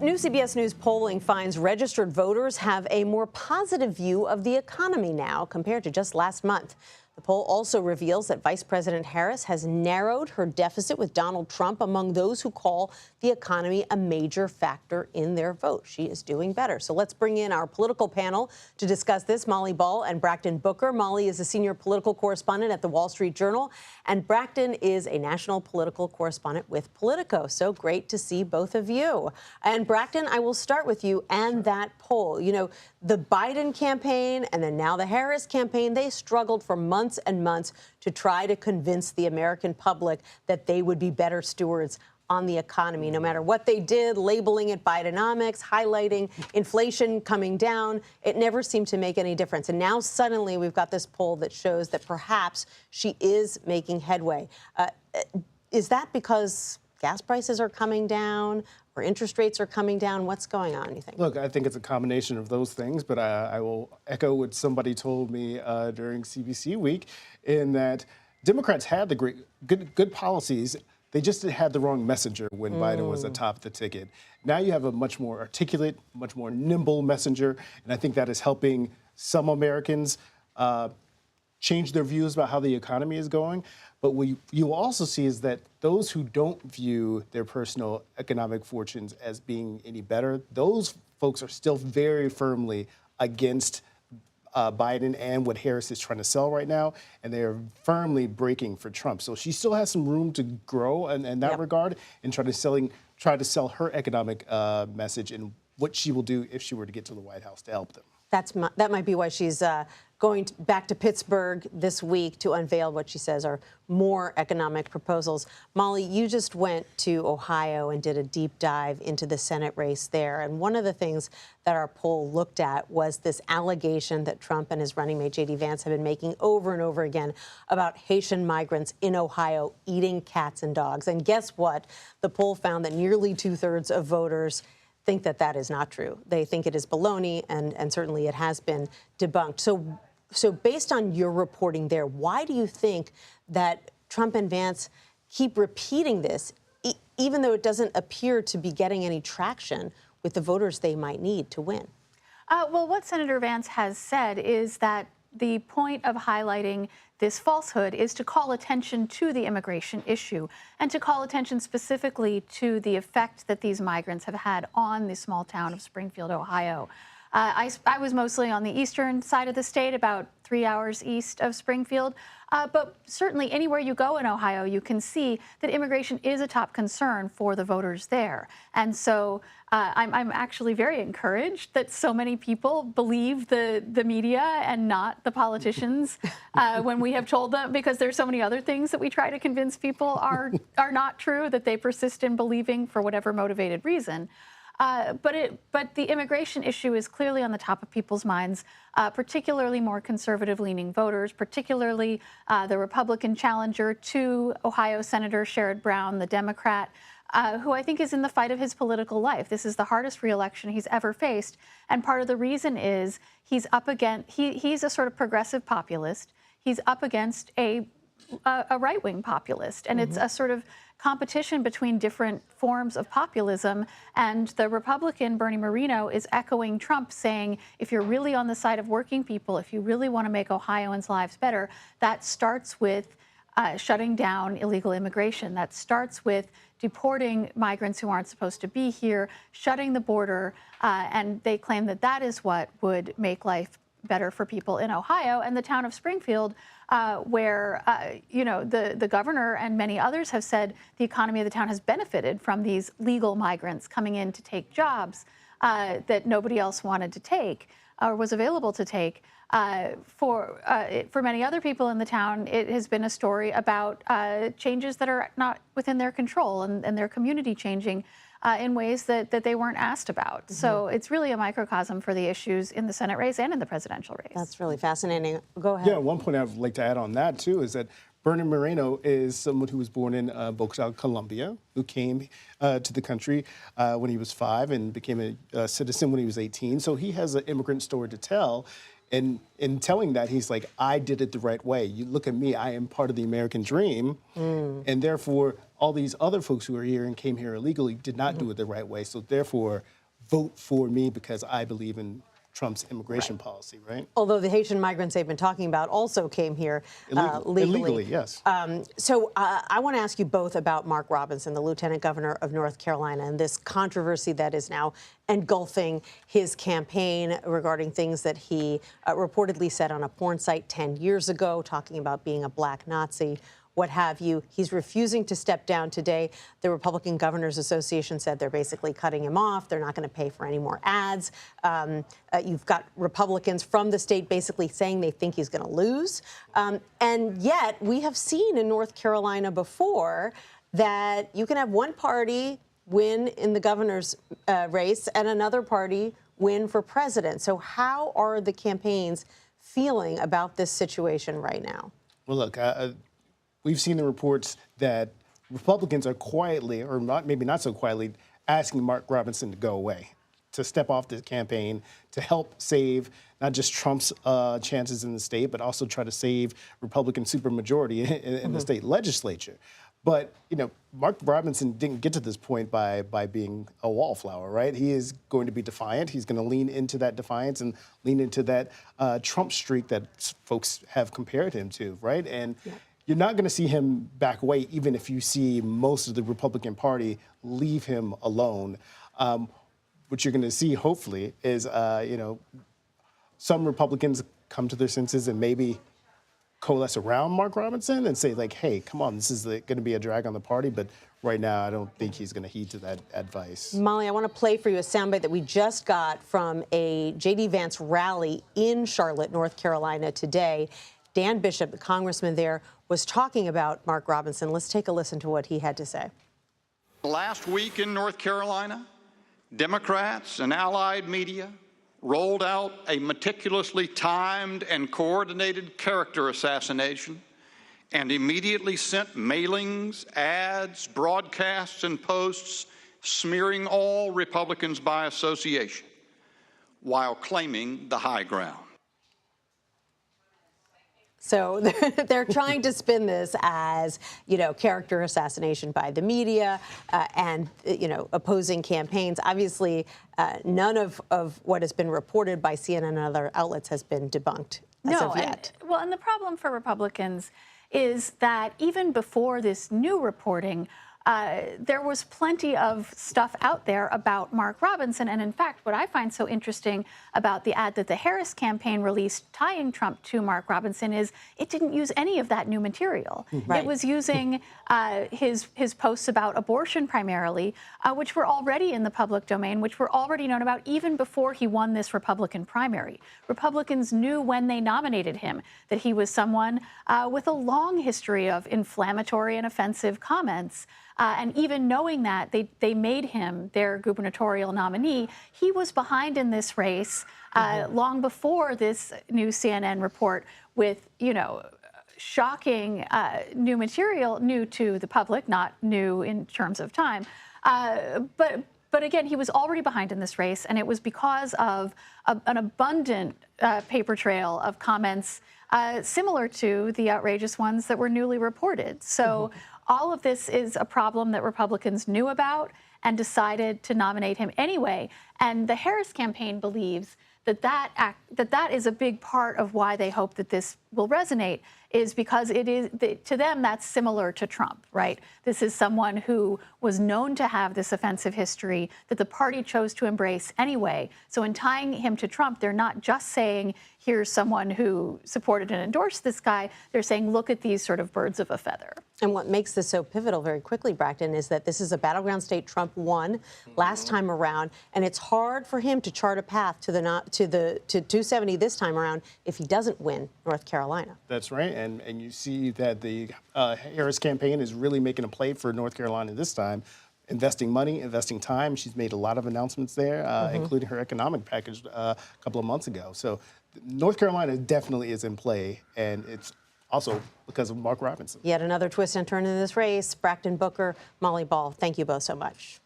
New CBS News polling finds registered voters have a more positive view of the economy now compared to just last month. The poll also reveals that Vice President Harris has narrowed her deficit with Donald Trump among those who call the economy a major factor in their vote. She is doing better. So let's bring in our political panel to discuss this. Molly Ball and Brakkton Booker. Molly is a senior political correspondent at the Wall Street Journal, and Brakkton is a national political correspondent with Politico. So great to see both of you. And Brakkton, I will start with you and that poll. You know, the Biden campaign and then now the Harris campaign, they struggled for months and months to try to convince the American public that they would be better stewards on the economy, no matter what they did, labeling it Bidenomics, highlighting inflation coming down. It never seemed to make any difference. And now suddenly we've got this poll that shows that perhaps she is making headway. Is that because gas prices are coming down or interest rates are coming down? What's going on, you think? Look, I think it's a combination of those things, but I will echo what somebody told me during CBC week in that Democrats had the good policies. They just had the wrong messenger when Biden was atop the ticket. Now you have a much more articulate, much more nimble messenger, and I think that is helping some Americans change their views about how the economy is going. But what you also see is that those who don't view their personal economic fortunes as being any better, those folks are still very firmly against Biden and what Harris is trying to sell right now, and they are firmly breaking for Trump. So she still has some room to grow in that regard and try to sell her economic message and what she will do if she were to get to the White House to help them. That might be why she's going back to Pittsburgh this week to unveil what she says are more economic proposals. Molly, you just went to Ohio and did a deep dive into the Senate race there. And one of the things that our poll looked at was this allegation that Trump and his running mate, J.D. Vance, have been making over and over again about Haitian migrants in Ohio eating cats and dogs. And guess what? The poll found that nearly 2/3 of voters think that that is not true. They think it is baloney, and certainly it has been debunked. So based on your reporting there, why do you think that Trump and Vance keep repeating this, even though it doesn't appear to be getting any traction with the voters they might need to win? Well, what Senator Vance has said is that the point of highlighting this falsehood is to call attention to the immigration issue and to call attention specifically to the effect that these migrants have had on the small town of Springfield, Ohio. I was mostly on the eastern side of the state, about 3 hours east of Springfield. But certainly anywhere you go in Ohio, you can see that immigration is a top concern for the voters there. And so I'm actually very encouraged that so many people believe the media and not the politicians when we have told them, because there's so many other things that we try to convince people are not true, that they persist in believing for whatever motivated reason. But the immigration issue is clearly on the top of people's minds, particularly more conservative-leaning voters, particularly the Republican challenger to Ohio Senator Sherrod Brown, the Democrat, who I think is in the fight of his political life. This is the hardest re-election he's ever faced, and part of the reason is he's up against he's a sort of progressive populist. He's up against a right-wing populist, and it's a sort of competition between different forms of populism. And the Republican Bernie Moreno is echoing Trump, saying, if you're really on the side of working people, if you really want to make Ohioans' lives better, that starts with shutting down illegal immigration. That starts with deporting migrants who aren't supposed to be here, shutting the border, and they claim that that is what would make life better for people in Ohio. And the town of Springfield, where the governor and many others have said the economy of the town has benefited from these legal migrants coming in to take jobs that nobody else wanted to take or was available to take. For many other people in the town, it has been a story about changes that are not within their control and their community changing in ways that they weren't asked about. So it's really a microcosm for the issues in the Senate race and in the presidential race. That's really fascinating. Go ahead. Yeah, one point I'd like to add on that, too, is that Bernie Moreno is someone who was born in Bogota, Colombia, who came to the country when he was 5 and became a citizen when he was 18. So he has an immigrant story to tell. And in telling that, he's like, I did it the right way. You look at me, I am part of the American dream. And therefore, all these other folks who are here and came here illegally did not do it the right way. So therefore, vote for me because I believe in Trump's immigration policy, right? Although the Haitian migrants they've been talking about also came here legally. Illegally, yes. So I want to ask you both about Mark Robinson, the Lieutenant Governor of North Carolina, and this controversy that is now engulfing his campaign regarding things that he reportedly said on a porn site 10 years ago, talking about being a black Nazi, what have you. He's refusing to step down today. The Republican Governors Association said they're basically cutting him off. They're not going to pay for any more ads. You've got Republicans from the state basically saying they think he's going to lose. And yet we have seen in North Carolina before that you can have one party win in the governor's race and another party win for president. So how are the campaigns feeling about this situation right now? Well, look, we've seen the reports that Republicans are quietly, or not, maybe not so quietly, asking Mark Robinson to go away, to step off the campaign, to help save not just Trump's chances in the state, but also try to save Republican supermajority in the state legislature. But, you know, Mark Robinson didn't get to this point by being a wallflower, right? He is going to be defiant. He's going to lean into that defiance and lean into that Trump streak that folks have compared him to, right? And you're not going to see him back away, even if you see most of the Republican Party leave him alone. What you're going to see, hopefully, is you know, some Republicans come to their senses and maybe coalesce around Mark Robinson and say, like, hey, come on, this is going to be a drag on the party. But right now, I don't think he's going to heed to that advice. Molly, I want to play for you a soundbite that we just got from a J.D. Vance rally in Charlotte, North Carolina today. Dan Bishop, the congressman there, was talking about Mark Robinson. Let's take a listen to what he had to say. Last week in North Carolina, Democrats and allied media rolled out a meticulously timed and coordinated character assassination and immediately sent mailings, ads, broadcasts, and posts smearing all Republicans by association while claiming the high ground. So they're trying to spin this as, you know, character assassination by the media and, you know, opposing campaigns. Obviously, none of what has been reported by CNN and other outlets has been debunked as of yet. And the problem for Republicans is that even before this new reporting, there was plenty of stuff out there about Mark Robinson. And in fact, what I find so interesting about the ad that the Harris campaign released tying Trump to Mark Robinson is it didn't use any of that new material. Right. It was using his posts about abortion primarily, which were already in the public domain, which were already known about even before he won this Republican primary. Republicans knew when they nominated him that he was someone with a long history of inflammatory and offensive comments. And even knowing that, they made him their gubernatorial nominee. He was behind in this race long before this new CNN report with, you know, shocking new material, new to the public, not new in terms of time. But again, he was already behind in this race, and it was because of an abundant paper trail of comments similar to the outrageous ones that were newly reported. So all of this is a problem that Republicans knew about and decided to nominate him anyway. And the Harris campaign believes that is a big part of why they hope that this will resonate, is because it is, to them, that's similar to Trump, right? This is someone who was known to have this offensive history that the party chose to embrace anyway. So in tying him to Trump, they're not just saying, here's someone who supported and endorsed this guy. They're saying, look at these sort of birds of a feather. And what makes this so pivotal very quickly, Brakkton, is that this is a battleground state Trump won last time around, and it's hard for him to chart a path to 270 this time around if he doesn't win North Carolina. That's right, and you see that the Harris campaign is really making a play for North Carolina this time, investing money, investing time. She's made a lot of announcements there, including her economic package a couple of months ago. So North Carolina definitely is in play, and it's also because of Mark Robinson. Yet another twist and turn in this race. Brakkton Booker, Molly Ball, thank you both so much.